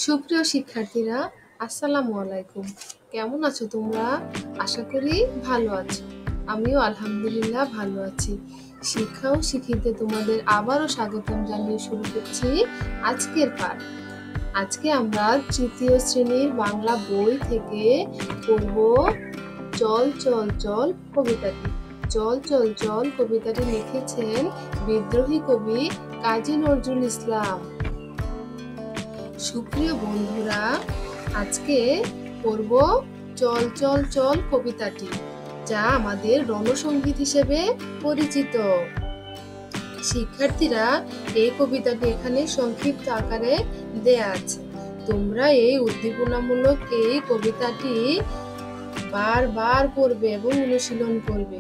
সুপ্রিয় শিক্ষার্থীরা, আসসালামু আলাইকুম। কেমন আছো তোমরা? আশা করি ভালো আছো। আমিও আলহামদুলিল্লাহ ভালো আছি। শিক্ষা ও শিখিতে তোমাদের আবারও স্বাগতম জানিয়ে শুরু করছি আজকের পাঠ। আজকে আমরা তৃতীয় শ্রেণীর বাংলা বই থেকে পড়ব চল চল চল কবিতাটি। চল চল চল কবিতাটি লিখেছেন বিদ্রোহী কবি কাজী নজরুল ইসলাম। সুপ্রিয় বন্ধুরা, আজকে পড়ব চল চল চল কবিতাটি, যা আমাদের রণসঙ্গীত হিসেবে পরিচিত। শিক্ষার্থীরা, এই কবিতাটি এখানে সংক্ষিপ্ত আকারে দেয়া আছে। তোমরা এই উদ্দীপনামূলক এই কবিতাটি বারবার পড়বে এবং অনুশীলন করবে।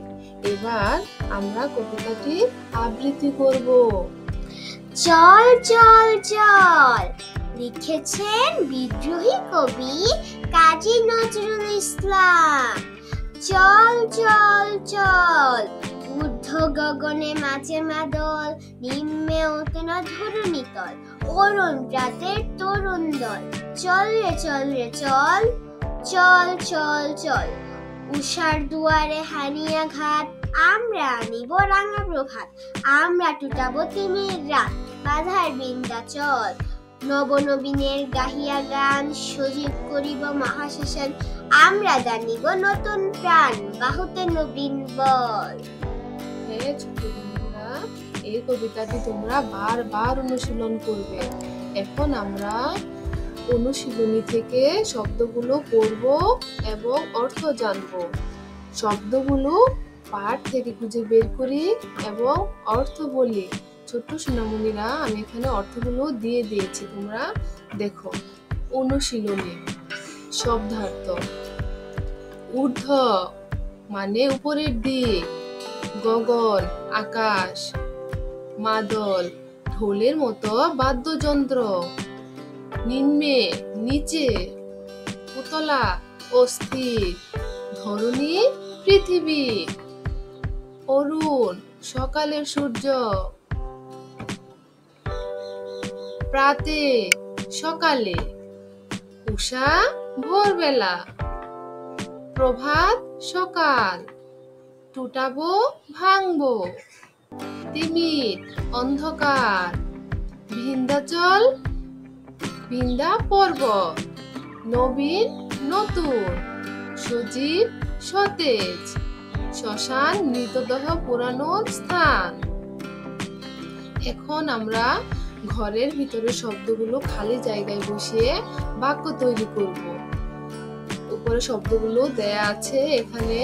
এবার আমরা কবিতাটি আবৃত্তি করব। চল চল চল লিখেছেন বিদ্রোহী কবি কাজী নজরুল ইসলাম। চল চল চল ঊর্ধ্ব গগনে মাঝে মাদল, নিম্নে ওঠে ধরণী তল, অরুণ প্রাতের তরুণ দল। চল রে চল রে চল, চল চল চল উষার দুয়ারে হানিয়া ঘাট, আমরা আনিব রাঙা প্রভাত, আমরা টুটাবো তিমির রাত, বাধার বিন্ধ্যাচল। নবনবীনের গাহিয়া গান, সজীব করিব মহাশ্মশান, আমরা জানিব নতুন প্রাণ, বাহুতে নবীন বল। হ্যাঁ ছোট বন্ধুরা, এই কবিতাটি তোমরা বারবার অনুশীলন করবে। এখন আমরা অনুশীলনী থেকে শব্দগুলো পড়ব এবং অর্থ জানব। শব্দগুলো পাঠ থেকে খুঁজে বের করি এবং অর্থ বলি। ছোট্ট সোনামণিরা, আমি এখানে অর্থগুলো দিয়ে দিয়েছি, তোমরা দেখো। অনুশীলনী শব্দার্থ: ঊর্ধ্ব মানে উপরের দিক, গগন আকাশ, মাদল ঢোলের মতো বাদ্যযন্ত্র, নিম্নে নিচে, উতলা অস্থির, ধরণী পৃথিবী, অরুণ সকালের সূর্য, প্রাতে সকালে, উষা ভোরবেলা, প্রভাত সকাল, টুটাবো ভাঙবো, তিমির অন্ধকার, বিন্ধ্যাচল বিন্ধ্যা পর্বত, নবীন নতুন, সজীব সতেজ, শ্মশান মৃতদেহ পোড়ানোর স্থান। এখন আমরা ঘরের ভিতরে শব্দগুলো খালি জায়গায় বসিয়ে বাক্য তৈরি করব। উপরে শব্দগুলো দেয়া আছে এখানে: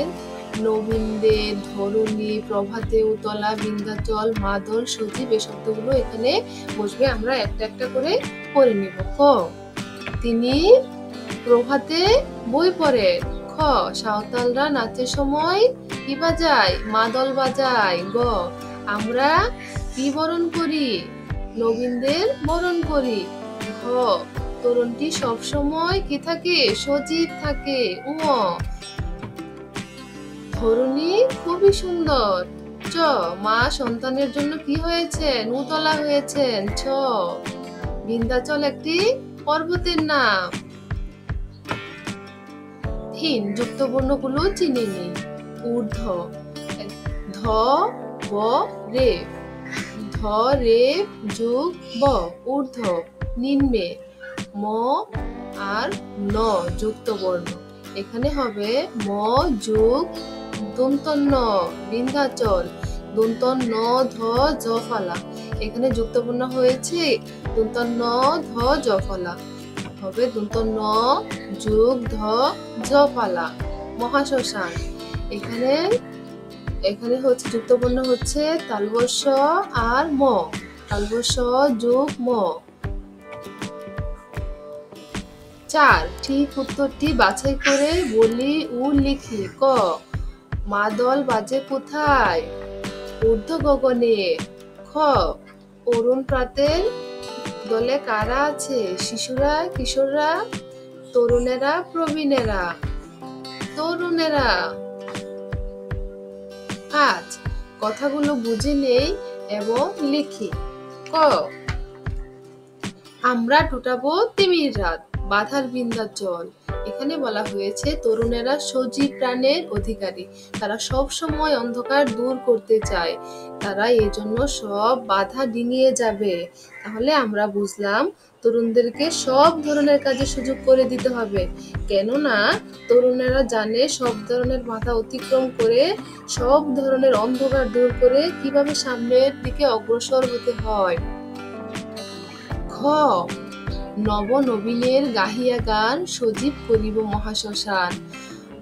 নবীনদের, ধরণী, প্রভাতে, উতলা, বিন্ধ্যাচল, মাদল, সজীব, এই শব্দগুলো এখানে বসবে। আমরা একটা একটা করে পড়ে নিব। ক, তিনি প্রভাতে বই পড়ে। খ, সাঁওতালরা নাচের সময় কি বাজায়? মাদল বাজায়। গ, আমরা কি বরণ করি? নবীনদের বরণ করি। ঘ, তরুণটি সব সময় কি থাকে? সজীব থাকে। উ, ধরণী খুবই সুন্দর। চ, মা সন্তানের জন্য কি হয়েছেন? উতলা হয়েছেন। ছ, বিন্ধ্যাচল একটি পর্বতের নাম। থিন, যুক্ত বর্ণগুলো চিনে নিই। ঊর্ধ্ব, ধ ব রে, ধ রে যুগ ব, ঊর্ধ্ব। নিম্নে, ম আর ন যুক্ত বর্ণ, এখানে হবে ম যোগ দন্ত ন, বিন্ধ্যাচল। দন্ত ন ধ জ ফলা, এখানে যুক্ত বর্ণ হয়েছে দন্ত ন ধ জ ফলা, হবে দন্ত ন যোগ ধ জ ফলা। মহাশ্মশান, এখানে এখানে হচ্ছে যুক্ত বর্ণ হচ্ছে তালবস্য আর ম, তালবস্য যোগ ম। 4, ঠিক উত্তরটি বাছাই করে বলি ও লিখি। ক, মাদল বাজে কোথায়? ঊর্ধ্ব গগনে। খ, অরুণ প্রাতের দলে কারা আছে? শিশুরা, কিশোররা, তরুণেরা, প্রবীণেরা, তরুণেরা। 5, কথাগুলো বুঝে নেই এবং লিখি। ক, আমরা টুটাবো তিমির রাত, বাধার বিন্ধ্যাচল। এখানে বলা হয়েছে তরুণেরা সজীব প্রাণের অধিকারী, তারা সব সময় অন্ধকার দূর করতে চায়, তারা এই জন্য সব বাধা ডিঙিয়ে যাবে। তাহলে আমরা বুঝলাম তরুণদেরকে সব ধরনের কাজে সুযোগ করে দিতে হবে, কেননা তরুণেরা জানে সব ধরনের বাধা অতিক্রম করে সব ধরনের অন্ধকার দূর করে কিভাবে সামনের দিকে অগ্রসর হতে হয়। খ, নব নবীনের গাহিয়া গান সজীব করিব মহাশ্মশান।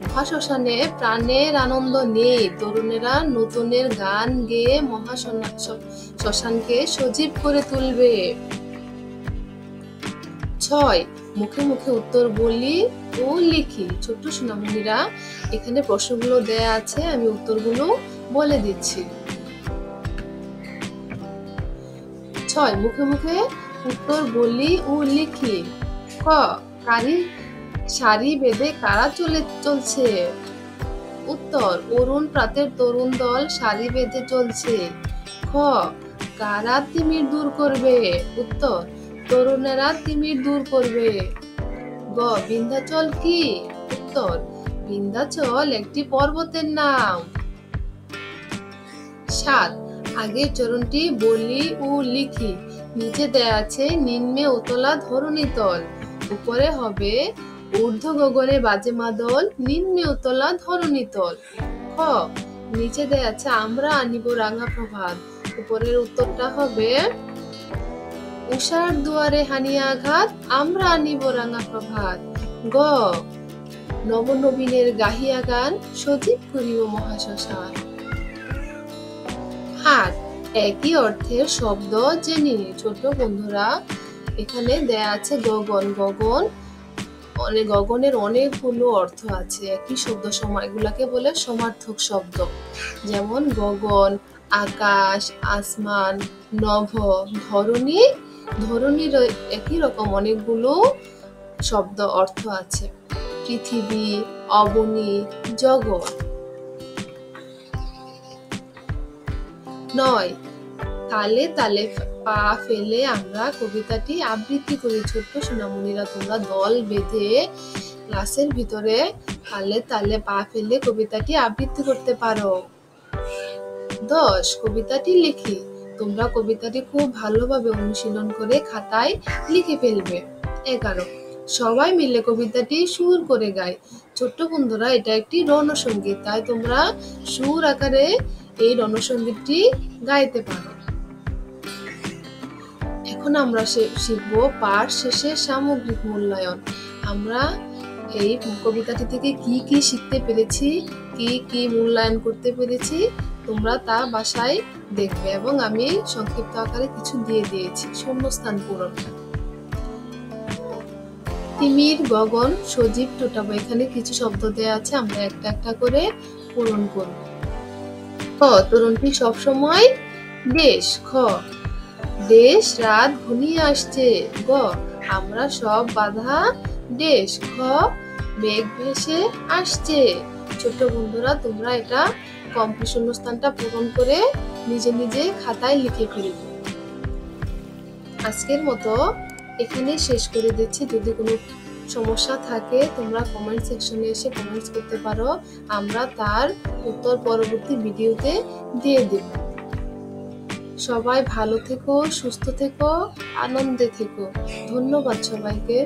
মহাশ্মশানে প্রাণের আনন্দ নেই, তরুণেরা নতুনের গান গেয়ে মহাশ্মশানকে সজীব করে তুলবে। 6, মুখে মুখে উত্তর বলি ও লিখি। ছোট্ট সোনামণিরা, এখানে প্রশ্নগুলো দেয়া আছে, আমি উত্তরগুলো বলে দিচ্ছি। 6, মুখে মুখে উত্তর বলি ও লিখি। ক, কারি সারি বেঁধে কারা চলছে? উত্তর, অরুণ প্রাতের তরুণ দল সারি বেঁধে চলছে। খ, কারা তিমির দূর করবে? উত্তর, তরুণেরা তিমির দূর করবে। গ, বিন্ধ্যাচল কি? উত্তর, বিন্ধ্যাচল একটি পর্বতের নাম। 7, আগের চরণটি বলি ও লিখি। নিচে দেয়া আছে নিম্নে উতলা ধরণী তল, উপরে হবে ঊর্ধ্ব গগনে বাজে মাদল, নিম্নে উতলা ধরণী তল। খ, নিচে দেয়া আছে আমরা আনিব রাঙা প্রভাত, উপরের উত্তরটা হবে উষার দুয়ারে হানিয়া আঘাত, আমরা আনিব রাঙা প্রভাত। গ, নবনবীনের গাহিয়া গান সজীব করিব মহাশ্মশান। 8, একই অর্থের শব্দ জেনে। ছোট বন্ধুরা, এখানে দেয়া আছে গগন। গগনের অনেকগুলো অর্থ আছে, একই শব্দ এগুলাকে বলে সমার্থক শব্দ। যেমন গগন, আকাশ, আসমান, নভ, ধরণী। ধরণীর একই রকম অনেকগুলো শব্দ অর্থ আছে। পৃথিবী, অবনী, জগৎ। 9, তালে তালে পা ফেলে আমরা কবিতাটি আবৃত্তি করি। ছোট্ট সোনামণিরা, তোমরা দল বেঁধে ক্লাসের ভিতরে তালে তালে পা ফেলে কবিতাটি আবৃত্তি করতে পারো। 10, কবিতাটি লিখি। তোমরা কবিতাটি খুব ভালোভাবে অনুশীলন করে খাতায় লিখে ফেলবে। 11, সবাই মিলে কবিতাটি সুর করে গায়। ছোট্ট বন্ধুরা, এটা একটি রণসঙ্গীত, তাই তোমরা সুর আকারে এই রণসঙ্গীতটি গাইতে পারো। এখন আমরা শিখবো পাঠ শেষে সামগ্রিক মূল্যায়ন। আমরা এই কবিতাটি থেকে কি কি শিখতে পেরেছি, কি কি মূল্যায়ন করতে পেরেছি, তোমরা তা বাসায় দেখবে, এবং আমি সংক্ষিপ্ত আকারে কিছু দিয়ে দিয়েছি শূন্যস্থান পূরণ। তিমির, গগন, সজীব, টুটাবো, এখানে কিছু শব্দ দেয়া আছে, আমরা একটা একটা করে পূরণ করব। খ, তরুণটি সবসময় দেশ। খ, দেশ রাত ঘনিয়ে আসছে। গ, আমরা সব বাধা দেশ। খ, মেঘ ভেসে আসছে। ছোট বন্ধুরা, তোমরা এটা কমপ্লিট শূন্যস্থানটা পূরণ করে নিজে নিজে খাতায় লিখে ফেলবে। আজকের মতো এখানে শেষ করে দিচ্ছি। যদি কোনো সমস্যা থাকে তোমরা কমেন্ট সেকশনে এসে কমেন্টস করতে পারো, আমরা তার উত্তর পরবর্তী ভিডিওতে দিয়ে দেব। সবাই ভালো থেকো, সুস্থ থেকো, আনন্দে থেকো। ধন্যবাদ সবাইকে।